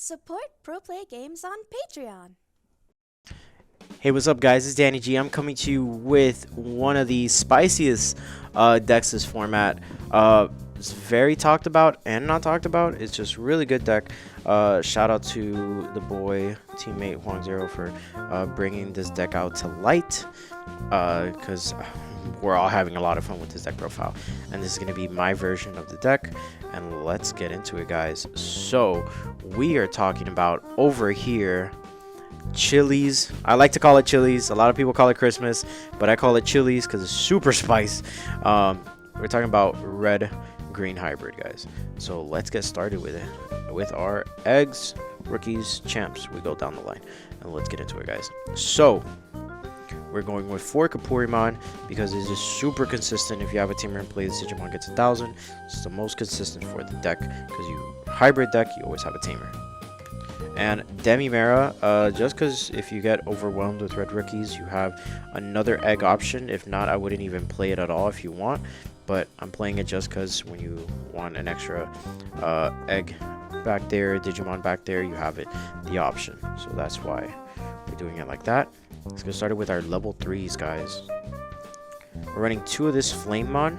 Support Pro Play Games on Patreon. Hey, what's up, guys? It's Danny G. I'm coming to you with one of the spiciest decks this format. It's very talked about and not talked about. It's just really good deck. Shout out to the boy teammate Huang Zero for bringing this deck out to light, because we're all having a lot of fun with this deck profile, and this is going to be my version of the deck. And let's get into it, guys. So we are talking about over here chilies. I like to call it chilies. A lot of people call it Christmas, but I call it chilies because it's super spice. We're talking about red green hybrid, guys. So let's get started with it with our eggs, rookies, champs. We go down the line and let's get into it, guys. So we're going with 4 Kapurimon because it's just super consistent. If you have a tamer and play, this Digimon gets 1,000. It's the most consistent for the deck because you hybrid deck, you always have a tamer. And Demimera, just because if you get overwhelmed with red rookies, you have another egg option. If not, I wouldn't even play it at all if you want. But I'm playing it just because when you want an extra egg back there, Digimon back there, you have it, the option. So that's why we're doing it like that. Let's get started with our level 3s, guys. We're running 2 of this Flamemon.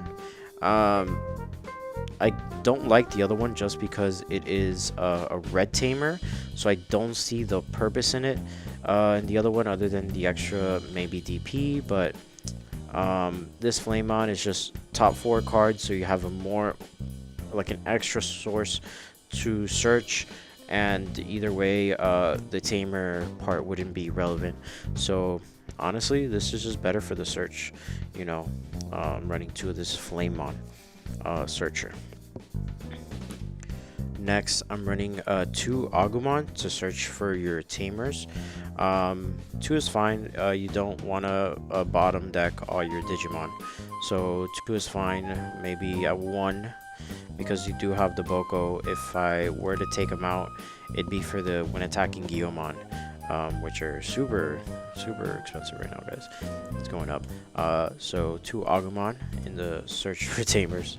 I don't like the other one just because it is a red tamer, so I don't see the purpose in it in the other one other than the extra maybe DP. But this Flamemon is just top 4 cards, so you have a more like an extra source to search, and either way the tamer part wouldn't be relevant. So honestly, this is just better for the search, you know. Running 2 of this Flamemon searcher. Next, I'm running 2 Agumon to search for your tamers. 2 is fine. You don't want to bottom deck all your Digimon, so 2 is fine. Maybe at 1 because you do have the Boko. If I were to take them out, it'd be for the when attacking Guillaumon, which are super expensive right now, guys. It's going up. So 2 Agumon in the search for tamers.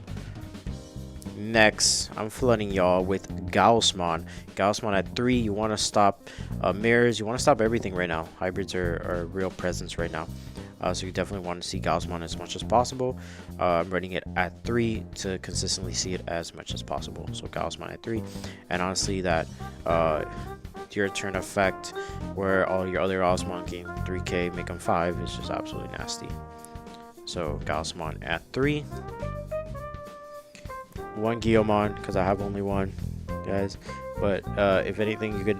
Next, I'm flooding y'all with Gaussmon. Gaussmon at 3. You want to stop mirrors. You want to stop everything right now. Hybrids are a real presence right now. So you definitely want to see Gaussmon as much as possible. I'm running it at 3 to consistently see it as much as possible. So Gaussmon at 3. And honestly, that your turn effect where all your other Osmon gain 3k, make them 5 is just absolutely nasty. So Gaussmon at 3. 1 Guillaumon because I have only 1, guys. But if anything, you could,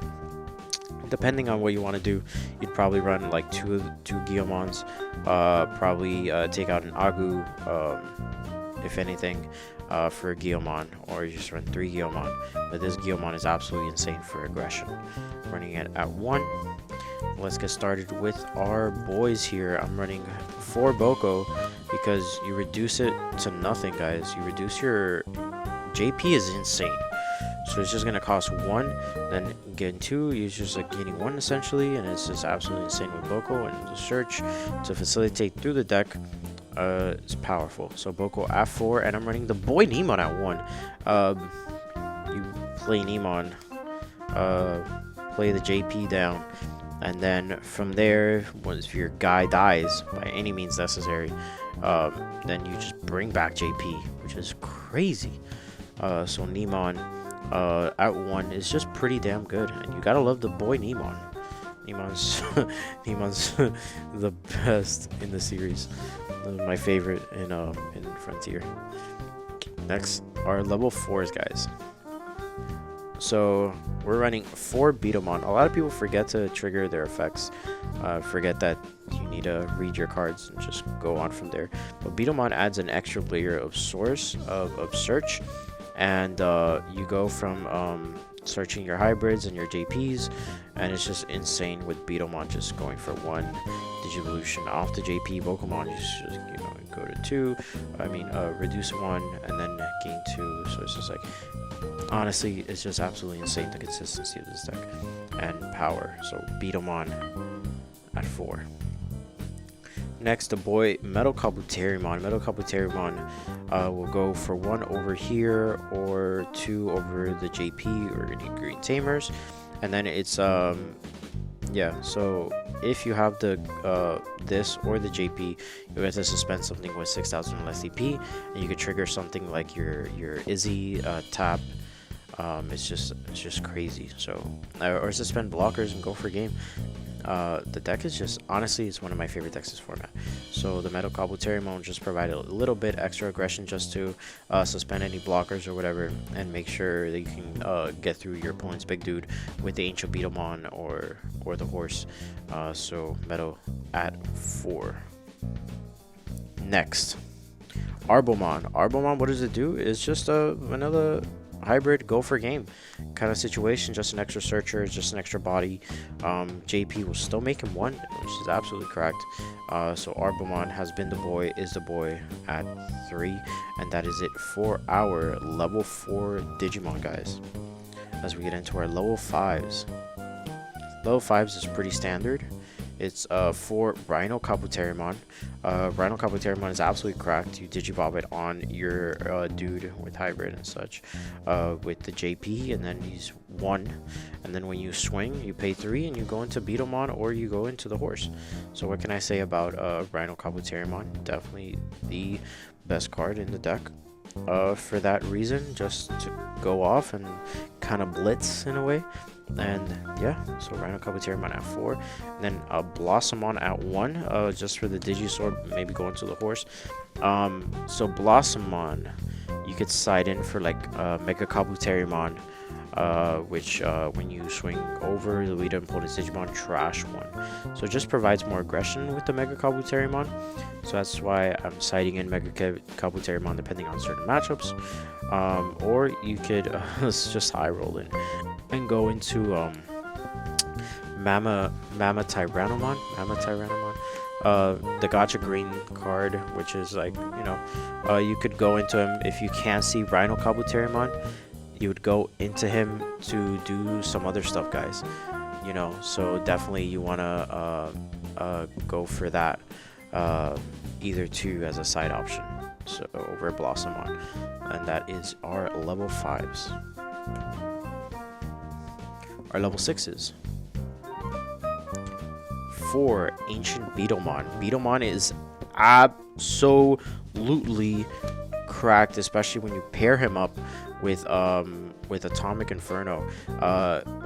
depending on what you want to do, you'd probably run like two Guillaumons. Probably take out an Agu, if anything, for Guillaumon, or you just run 3 Guillaumon. But this Guillaumon is absolutely insane for aggression. Running it at 1. Let's get started with our boys here. I'm running 4 Boko because you reduce it to nothing, guys. You reduce your JP is insane. So it's just gonna cost 1, then getting 2, you're just like gaining 1 essentially, and it's just absolutely insane with Boko. And the search to facilitate through the deck is powerful. So Boko at 4, and I'm running the boy Nemon at 1. You play Nemon, play the JP down, and then from there, if your guy dies by any means necessary, then you just bring back JP, which is crazy. So Nemon at 1 is just pretty damn good, and you gotta love the boy Nemon. Nemon's Nemon's the best in the series. My favorite in Frontier. Next are level 4s, guys. So we're running 4 Beetomon. A lot of people forget to trigger their effects. Forget that you need to read your cards and just go on from there. But Beetomon adds an extra layer of source of search, and you go from searching your hybrids and your JPs, and it's just insane with Beetomon just going for 1 Digivolution off the JP. Pokemon, you just go to 2. Reduce 1 and then gain 2. So it's just like, honestly, it's just absolutely insane, the consistency of this deck and power. So Beetomon at 4. Next, the boy Metal Kabuterimon. Metal Kabuterimon will go for 1 over here or 2 over the JP or any green tamers, and then it's yeah. So if you have the this or the JP, you get to suspend something with 6,000 less CP, and you could trigger something like your Izzy tap. It's just crazy. So or suspend blockers and go for game. The deck is just, honestly, it's one of my favorite decks this format. So the Metal Kabuterimon just provide a little bit extra aggression just to suspend any blockers or whatever, and make sure that you can get through your opponent's big dude with the Ancient Beetlemon or the horse. So Metal at 4. Next, Arbomon. Arbomon, what does it do? It's just a vanilla hybrid go for game kind of situation, just an extra searcher, just an extra body. JP will still make him 1, which is absolutely correct. So Arbomon has been the boy, is the boy at 3, and that is it for our level 4 Digimon, guys. As we get into our level 5s. Level 5s is pretty standard. It's for Rhino Kabuterimon. Rhino Kabuterimon is absolutely cracked. You Digibob it on your dude with hybrid and such with the JP, and then he's 1. And then when you swing, you pay 3 and you go into Beetlemon or you go into the horse. So what can I say about Rhino Kabuterimon? Definitely the best card in the deck. For that reason, just to go off and kind of blitz in a way. And yeah, so Rhino Kabuterimon at 4, and then Blossomon at 1, just for the Digisword, maybe go into the horse. So Blossomon, you could side in for like Mega Kabuterimon, which when you swing over the leader opponent's Digimon, trash 1. So it just provides more aggression with the Mega Kabuterimon. So that's why I'm siding in Mega Kabuterimon depending on certain matchups. Or you could just high roll in and go into Mama Tyrannomon, the Gacha Green card, which is like, you know, you could go into him if you can't see Rhino Kabuterimon. You would go into him to do some other stuff, guys. You know, so definitely you wanna go for that, either 2 as a side option. So over Blossomon, and that is our level 5s. Our level 6s. For Ancient Beetlemon. Beetlemon is absolutely cracked, especially when you pair him up with Atomic Inferno.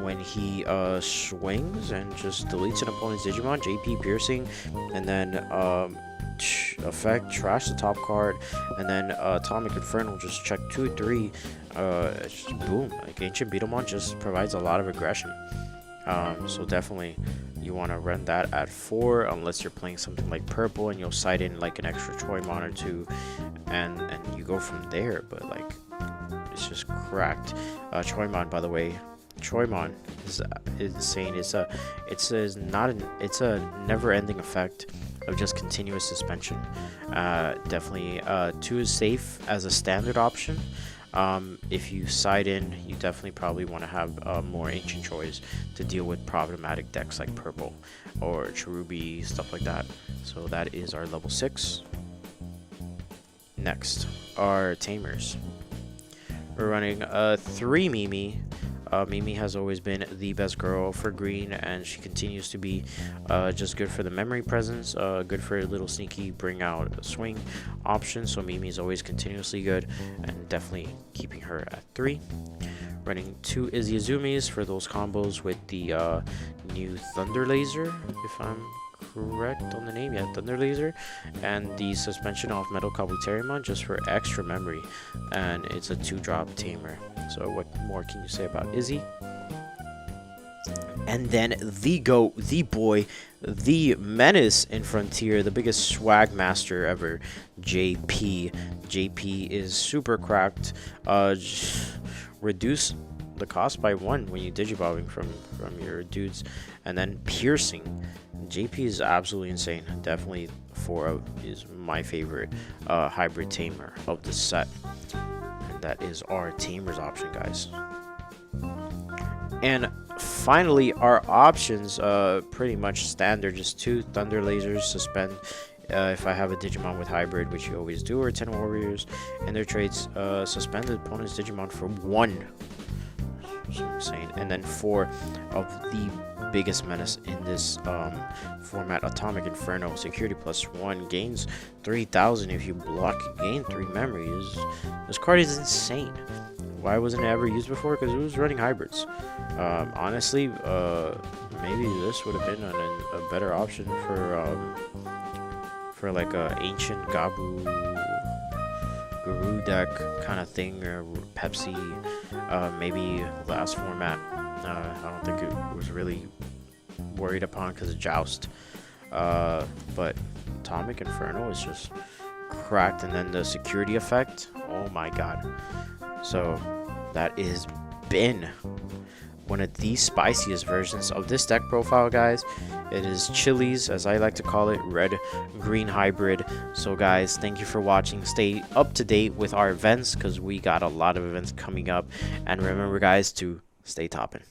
When he swings and just deletes an opponent's Digimon, JP Piercing, and then effect, trash the top card, and then Atomic Inferno, just check 2, 3. Just boom, like Ancient Beetlemon just provides a lot of aggression. So definitely you want to run that at 4, unless you're playing something like purple and you'll side in like an extra Choimon or 2, and you go from there. But like, it's just cracked. Choimon, by the way, Choimon is insane. It's a never-ending effect of just continuous suspension. Definitely 2 is safe as a standard option. If you side in, you definitely probably want to have more Ancient Choice to deal with problematic decks like purple or Cherubi, stuff like that. So that is our level 6. Next, our Tamers. We're running 3 Mimi. Mimi has always been the best girl for green, and she continues to be just good for the memory presence, good for a little sneaky bring out swing option. So Mimi is always continuously good, and definitely keeping her at 3. Running 2 Izzy Azumis for those combos with the new Thunder Laser, if I'm correct on the name. Yeah, Thunder Laser, and the suspension of Metal Kabuterimon just for extra memory, and it's a 2-drop tamer. So what more can you say about Izzy? And then the GOAT, the boy, the menace in Frontier, the biggest swag master ever, JP. JP is super cracked. Reduce the cost by 1 when you digibobbing from your dudes, and then piercing. JP is absolutely insane. Definitely 4 is my favorite hybrid tamer of the set. And that is our tamers option, guys. And finally, our options, pretty much standard, just 2 Thunder Lasers, suspend if I have a Digimon with hybrid, which you always do, or 10 warriors, and their traits, suspend the opponent's Digimon for 1. That's insane. And then 4 of the biggest menace in this format, Atomic Inferno, security +1, gains 3,000 if you block, gain 3 memories. This card is insane. Why wasn't it ever used before? Because it was running hybrids. Honestly, maybe this would have been a better option for like a ancient Gabu Guru deck kind of thing, or Pepsi. Maybe last format. I don't think it was really worried upon because of Joust. But Atomic Inferno is just cracked, and then the security effect. Oh my god. So that is been one of the spiciest versions of this deck profile, guys. It is Chili's, as I like to call it, red-green hybrid. So guys, thank you for watching. Stay up to date with our events, because we got a lot of events coming up. And remember, guys, to stay topping.